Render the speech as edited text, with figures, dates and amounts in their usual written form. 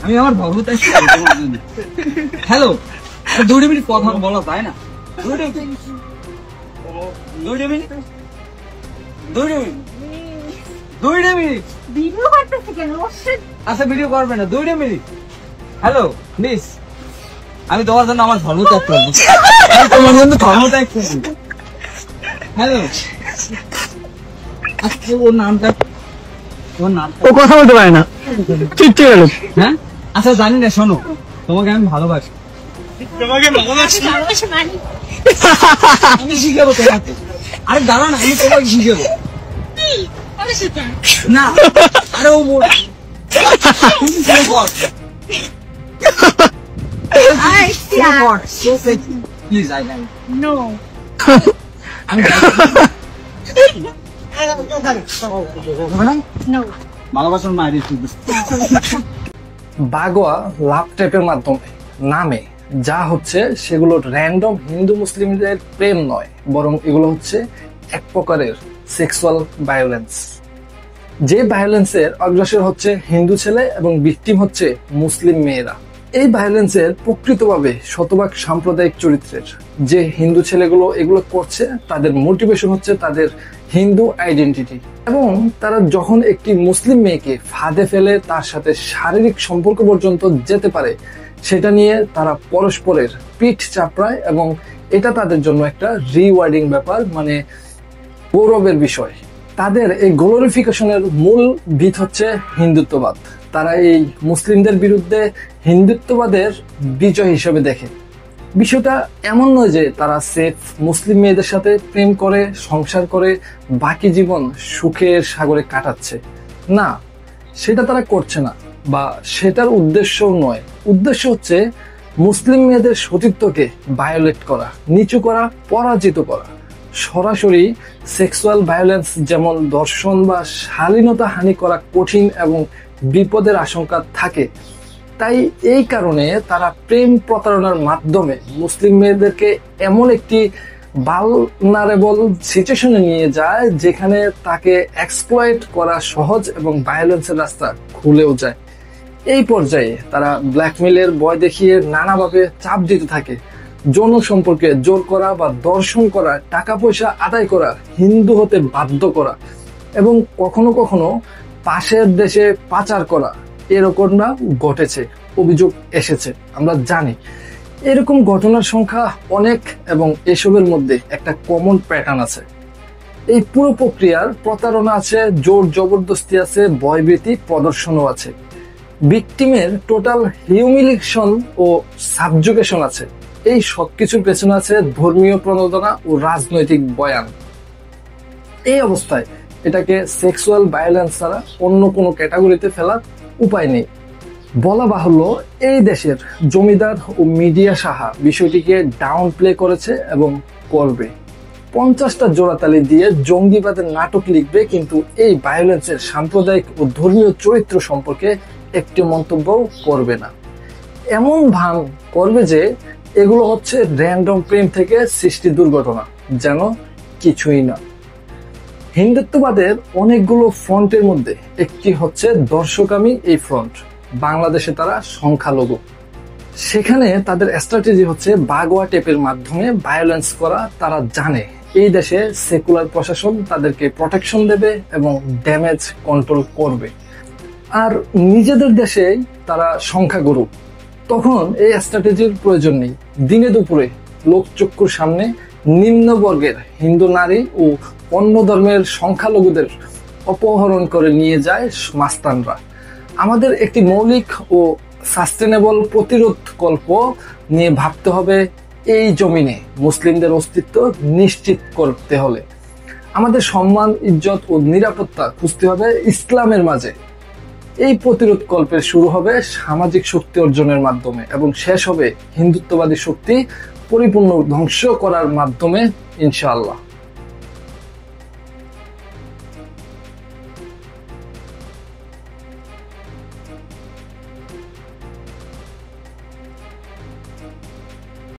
আমি আমার ভগবত hello 2 minute কথা বলা যায় না? 2 মিনিট ভিডিও করতেছে কেন? আচ্ছা ভিডিও করবে না, 2 মিনিট। হ্যালো প্লিজ, আমি তোমার জন্য আমার ধর্ম ত্যাগ করবো, তোমার জন্য ধর্ম ত্যাগ করবো। হ্যালো, আজকে ওর নামটা ও কথা বলতে পারে না, চিঠি গেল। হ্যাঁ আচ্ছা জানি না, শোনো তোমাকে আমি ভালোবাসি, আমি শিখাবো তোমাকে। আরে দাঁড়া না, আমি তোমাকে শিখাবো না। আরে ও please I like no no ভালোবাসার মায়ের বাগোয়া লাভ টাইপের মাধ্যমে নামে যা হচ্ছে সেগুলো র্যান্ডম হিন্দু মুসলিমদের প্রেম নয়, বরং এগুলো হচ্ছে এক প্রকারের সেক্সুয়াল ভায়োলেন্স। যে ভায়োলেন্সের অগ্রসর হচ্ছে হিন্দু ছেলে এবং ভিকটিম হচ্ছে মুসলিম মেয়েরা। এই ভায়োলেন্সের প্রকৃতভাবে শতভাগ সাম্প্রদায়িক চরিত্রের। যে হিন্দু ছেলেগুলো এগুলো করছে তাদের মোটিভেশন হচ্ছে তাদের হিন্দু আইডেন্টিটি, এবং তারা যখন একটি মুসলিম মেয়েকে ফাঁদে ফেলে তার সাথে শারীরিক সম্পর্ক পর্যন্ত যেতে পারে, সেটা নিয়ে তারা পরস্পরের পিঠ চাপড়ায়, এবং এটা তাদের জন্য একটা রিওয়ার্ডিং ব্যাপার, মানে গৌরবের বিষয়। তাদের এই গ্লোরিফিকেশনের মূল ভিত হচ্ছে হিন্দুত্ববাদ। তারা এই মুসলিমদের বিরুদ্ধে হিন্দুত্ববাদের বিজয় হিসেবে দেখে। বিষয়টা এমন নয় যে তারা সেফ মুসলিম মেয়েদের সাথে প্রেম করে সংসার করে বাকি জীবন সুখের সাগরে কাটাচ্ছে, না, সেটা তারা করছে না, বা সেটার উদ্দেশ্যও নয়। উদ্দেশ্য হচ্ছে মুসলিম মেয়েদের সতীত্বকে ভায়োলেট করা, নিচু করা, পরাজিত করা। সরাসরি সেক্সুয়াল ভায়োলেন্স যেমন ধর্ষণ বা শালীনতা হানি করা কঠিন এবং বিপদের আশঙ্কা থাকে, তাই এই কারণে তারা প্রেম প্রতারণার মাধ্যমে মুসলিম মেয়েদেরকে এমন একটি ভালনারেবল সিচুয়েশনে নিয়ে যায় যেখানে তাকে এক্সপ্লয়েট করা সহজ এবং ভায়োলেন্সের রাস্তা খুলেও যায়। এই পর্যায়ে তারা ব্ল্যাকমেলের ভয় দেখিয়ে নানাভাবে চাপ দিতে থাকে, যৌন সম্পর্কে জোর করা বা দর্শন করা, টাকা পয়সা আদায় করা, হিন্দু হতে বাধ্য করা, এবং কখনো কখনো পাশের দেশে পাচার করা। এরকমটা ঘটেছে, অভিযোগ এসেছে, আমরা জানি। এরকম ঘটনার সংখ্যা অনেক, এবং এসবের মধ্যে একটা কমন প্যাটার্ন আছে। এই পুরো প্রক্রিয়ার প্রতারণা আছে, জোর জবরদস্তি আছে, ভয়ভীতি প্রদর্শনও আছে, ভিকটিমের টোটাল হিউমিলিয়েশন ও সাবজুগেশন আছে। এই সবকিছুর পেছনে আছে ধর্মীয় প্রণোদনা ও রাজনৈতিক বয়ান। এই অবস্থায় এটাকে সেক্সুয়াল ভায়োলেন্স ছাড়া অন্য কোনো ক্যাটাগরিতে ফেলার উপায় নেই। বলা বাহুল্য, এই দেশের জমিদার ও মিডিয়া সাহা বিষয়টিকে ডাউন প্লে করেছে এবং করবে। 50টা জোড়াতালি দিয়ে জঙ্গিবাদের নাটক লিখবে, কিন্তু এই ভায়োলেন্সের সাম্প্রদায়িক ও ধর্মীয় চরিত্র সম্পর্কে একটি মন্তব্যও করবে না। এমন ভান করবে যে এগুলো হচ্ছে র্যান্ডম প্রেম থেকে সৃষ্টি দুর্ঘটনা, যেন কিছুই না। হিন্দুত্ববাদের অনেকগুলো ফ্রন্টের মধ্যে একটি হচ্ছে দর্শকামী এই ফ্রন্ট। বাংলাদেশে তারা সংখ্যালঘু, সেখানে তাদের স্ট্র্যাটেজি হচ্ছে বাগোয়া টেপের মাধ্যমে ভায়োলেন্স করা। তারা জানে এই দেশে সেকুলার প্রশাসন তাদেরকে প্রোটেকশন দেবে এবং ড্যামেজ কন্ট্রোল করবে, আর নিজেদের দেশে তারা সংখ্যাগুরু। তখন এই স্ট্র্যাটেজির প্রয়োজন নেই। দিনে দুপুরে লোকচক্ষুর সামনে নিম্নবর্গের হিন্দু নারী ও অন্য ধর্মের সংখ্যালঘুদের অপহরণ করে নিয়ে যায় মাস্তানরা। আমাদের একটি মৌলিক ও সাস্টেনেবল প্রতিরোধকল্প নিয়ে ভাবতে হবে। এই জমিনে মুসলিমদের অস্তিত্ব নিশ্চিত করতে হলে আমাদের সম্মান, ইজ্জত ও নিরাপত্তা খুঁজতে হবে ইসলামের মাঝে। এই প্রতিরোধকল্পের শুরু হবে সামাজিক শক্তি অর্জনের মাধ্যমে এবং শেষ হবে হিন্দুত্ববাদী শক্তি পরিপূর্ণ ধ্বংস করার মাধ্যমে, ইনশাআল্লাহ।